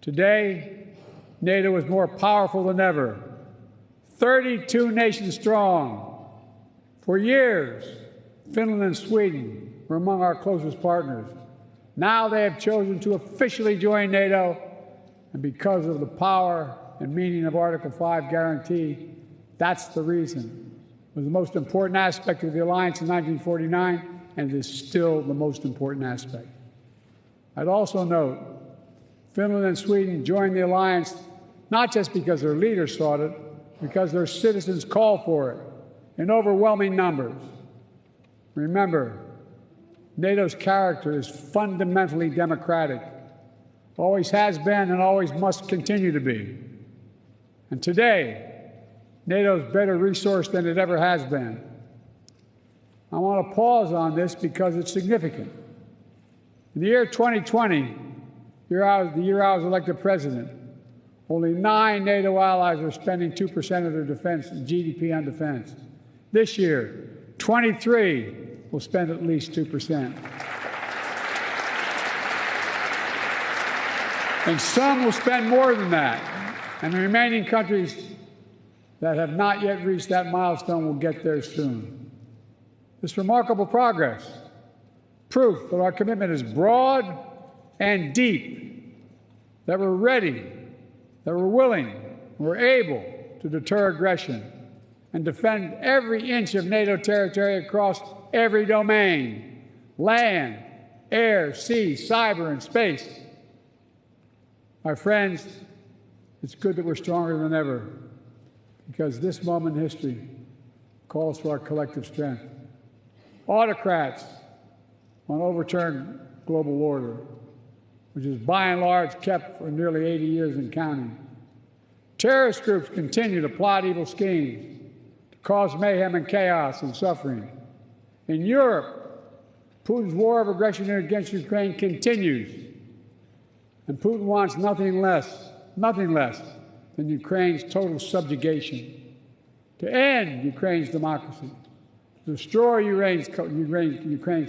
Today, NATO is more powerful than ever, 32 nations strong. For years, Finland and Sweden were among our closest partners. Now they have chosen to officially join NATO, and because of the power and meaning of Article 5 guarantee, that's the reason. It was the most important aspect of the alliance in 1949, and it is still the most important aspect. I'd also note, Finland and Sweden joined the alliance not just because their leaders sought it, because their citizens called for it in overwhelming numbers. Remember, NATO's character is fundamentally democratic, always has been and always must continue to be. And today, NATO is better resourced than it ever has been. I want to pause on this because it's significant. In the year 2020, the year I was elected president, only 9 NATO allies were spending 2% of their defense GDP on defense. This year, 23 will spend at least 2%. And some will spend more than that. And the remaining countries that have not yet reached that milestone will get there soon. This remarkable progress, proof that our commitment is broad and deep, that we're ready, that we're willing, we're able to deter aggression and defend every inch of NATO territory across every domain: land, air, sea, cyber, and space. My friends, it's good that we're stronger than ever, because this moment in history calls for our collective strength. Autocrats want to overturn global order, which is by and large kept for nearly 80 years and counting. Terrorist groups continue to plot evil schemes to cause mayhem and chaos and suffering. In Europe, Putin's war of aggression against Ukraine continues, and Putin wants nothing less than Ukraine's total subjugation, to end Ukraine's democracy, to destroy Ukraine's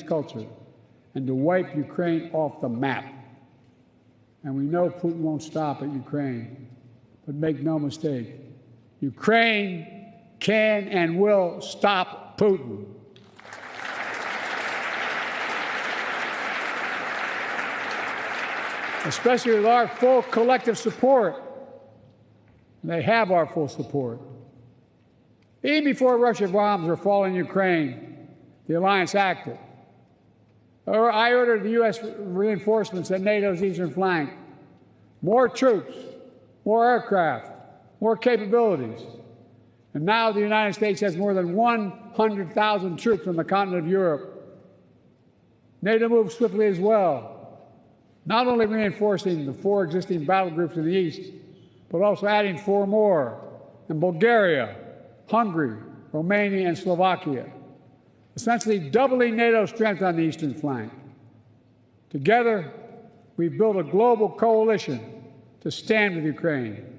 culture, and to wipe Ukraine off the map. And we know Putin won't stop at Ukraine. But make no mistake, Ukraine can and will stop Putin. Especially with our full collective support. And they have our full support. Even before Russian bombs were falling in Ukraine, the alliance acted. I ordered the U.S. reinforcements at NATO's eastern flank. More troops, more aircraft, more capabilities. And now the United States has more than 100,000 troops on the continent of Europe. NATO moved swiftly as well, not only reinforcing the 4 existing battle groups in the east, but also adding 4 more in Bulgaria, Hungary, Romania, and Slovakia, essentially doubling NATO's strength on the eastern flank. Together, we've built a global coalition to stand with Ukraine.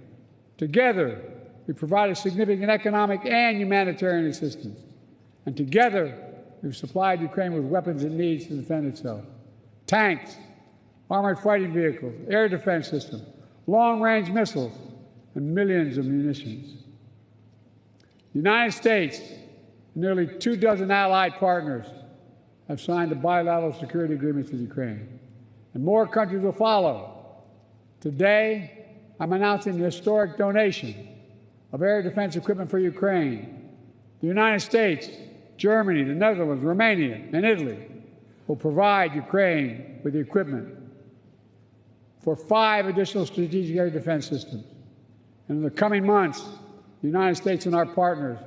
Together, we provided significant economic and humanitarian assistance. And together, we've supplied Ukraine with weapons it needs to defend itself: tanks, armored fighting vehicles, air defense systems, long-range missiles, and millions of munitions. The United States and nearly 24 allied partners have signed the bilateral security agreements with Ukraine, and more countries will follow. Today, I'm announcing the historic donation of air defense equipment for Ukraine. The United States, Germany, the Netherlands, Romania, and Italy will provide Ukraine with the equipment for 5 additional strategic air defense systems. And in the coming months, the United States and our partners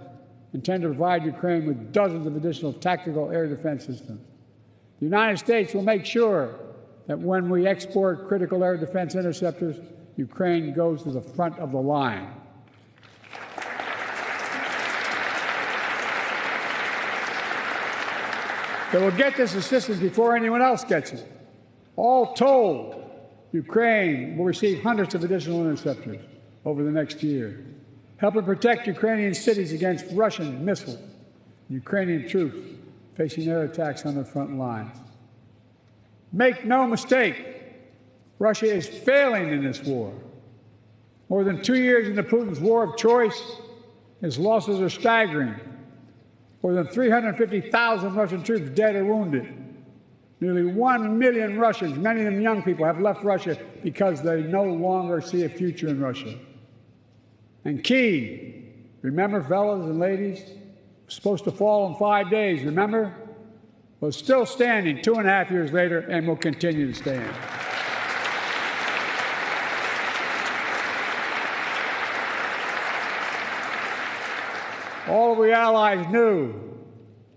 intend to provide Ukraine with dozens of additional tactical air defense systems. The United States will make sure that when we export critical air defense interceptors, Ukraine goes to the front of the line. They will get this assistance before anyone else gets it. All told, Ukraine will receive hundreds of additional interceptors over the next year, helping protect Ukrainian cities against Russian missiles, and Ukrainian troops facing air attacks on their front lines. Make no mistake, Russia is failing in this war. More than 2 years into Putin's war of choice, his losses are staggering. More than 350,000 Russian troops dead or wounded. Nearly 1 million Russians, many of them young people, have left Russia because they no longer see a future in Russia. And Kyiv, remember, fellas and ladies, was supposed to fall in 5 days, remember? Was still standing 2.5 years later and will continue to stand. All of the allies knew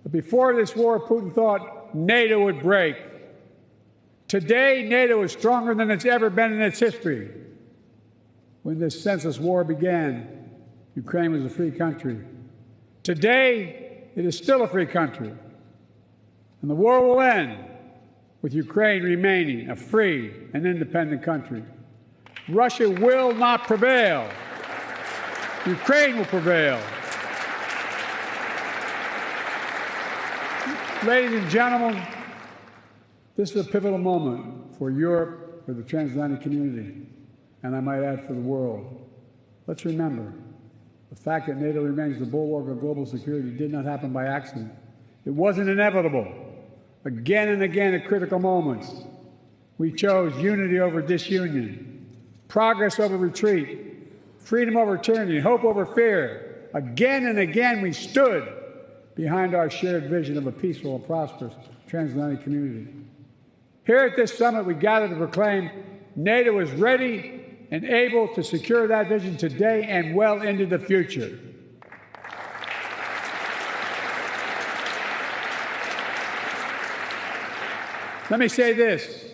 that before this war, Putin thought NATO would break. Today, NATO is stronger than it's ever been in its history. When this senseless war began, Ukraine was a free country. Today, it is still a free country. And the war will end with Ukraine remaining a free and independent country. Russia will not prevail. Ukraine will prevail. Ladies and gentlemen, this is a pivotal moment for Europe, for the transatlantic community, and I might add for the world. Let's remember, the fact that NATO remains the bulwark of global security did not happen by accident. It wasn't inevitable. Again and again at critical moments, we chose unity over disunion, progress over retreat, freedom over tyranny, hope over fear. Again and again we stood behind our shared vision of a peaceful and prosperous transatlantic community. Here at this summit, we gather to proclaim NATO is ready and able to secure that vision today and well into the future. Let me say this.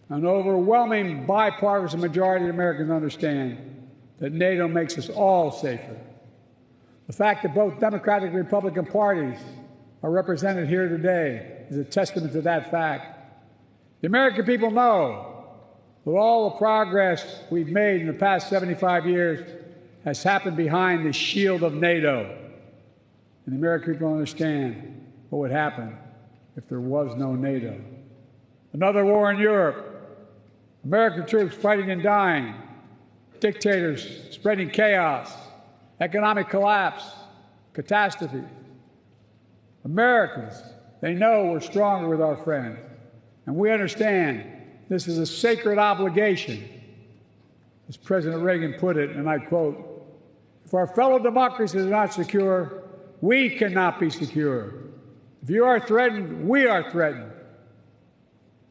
An overwhelming bipartisan majority of Americans understand that NATO makes us all safer. The fact that both Democratic and Republican parties are represented here today is a testament to that fact. The American people know that all the progress we've made in the past 75 years has happened behind the shield of NATO. And the American people understand what would happen if there was no NATO. Another war in Europe, American troops fighting and dying, dictators spreading chaos, economic collapse, catastrophe. Americans, they know we're stronger with our friends, and we understand this is a sacred obligation. As President Reagan put it, and I quote, "If our fellow democracies are not secure, we cannot be secure. If you are threatened, we are threatened.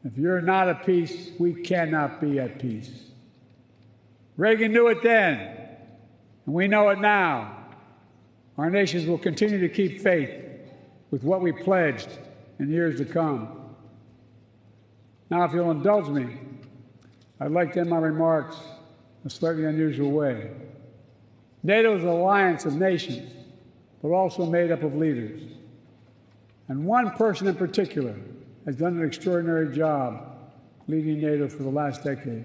If you're not at peace, we cannot be at peace." Reagan knew it then, and we know it now. Our nations will continue to keep faith with what we pledged in years to come. Now, if you'll indulge me, I'd like to end my remarks in a slightly unusual way. NATO is an alliance of nations, but also made up of leaders. And one person in particular has done an extraordinary job leading NATO for the last decade.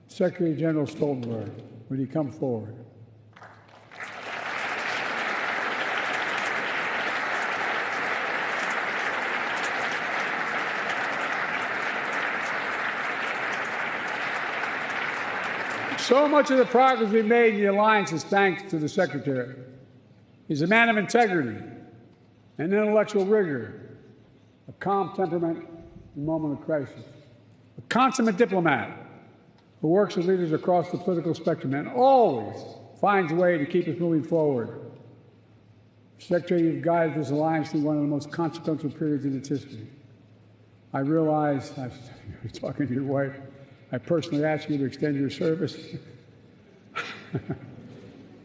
Secretary General Stoltenberg, would he come forward? So much of the progress we've made in the alliance is thanks to the Secretary. He's a man of integrity and intellectual rigor, a calm temperament in a moment of crisis, a consummate diplomat who works with leaders across the political spectrum and always finds a way to keep us moving forward. Secretary, you've guided this alliance through one of the most consequential periods in its history. I realize, I was talking to your wife, I personally asked you to extend your service.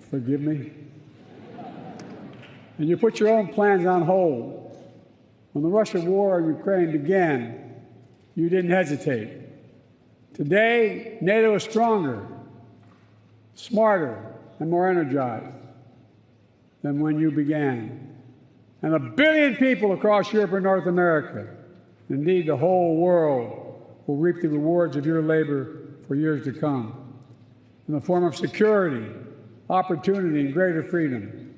Forgive me. And you put your own plans on hold. When the Russian war in Ukraine began, you didn't hesitate. Today, NATO is stronger, smarter, and more energized than when you began. And 1 billion people across Europe and North America, indeed the whole world, will reap the rewards of your labor for years to come in the form of security, opportunity, and greater freedom.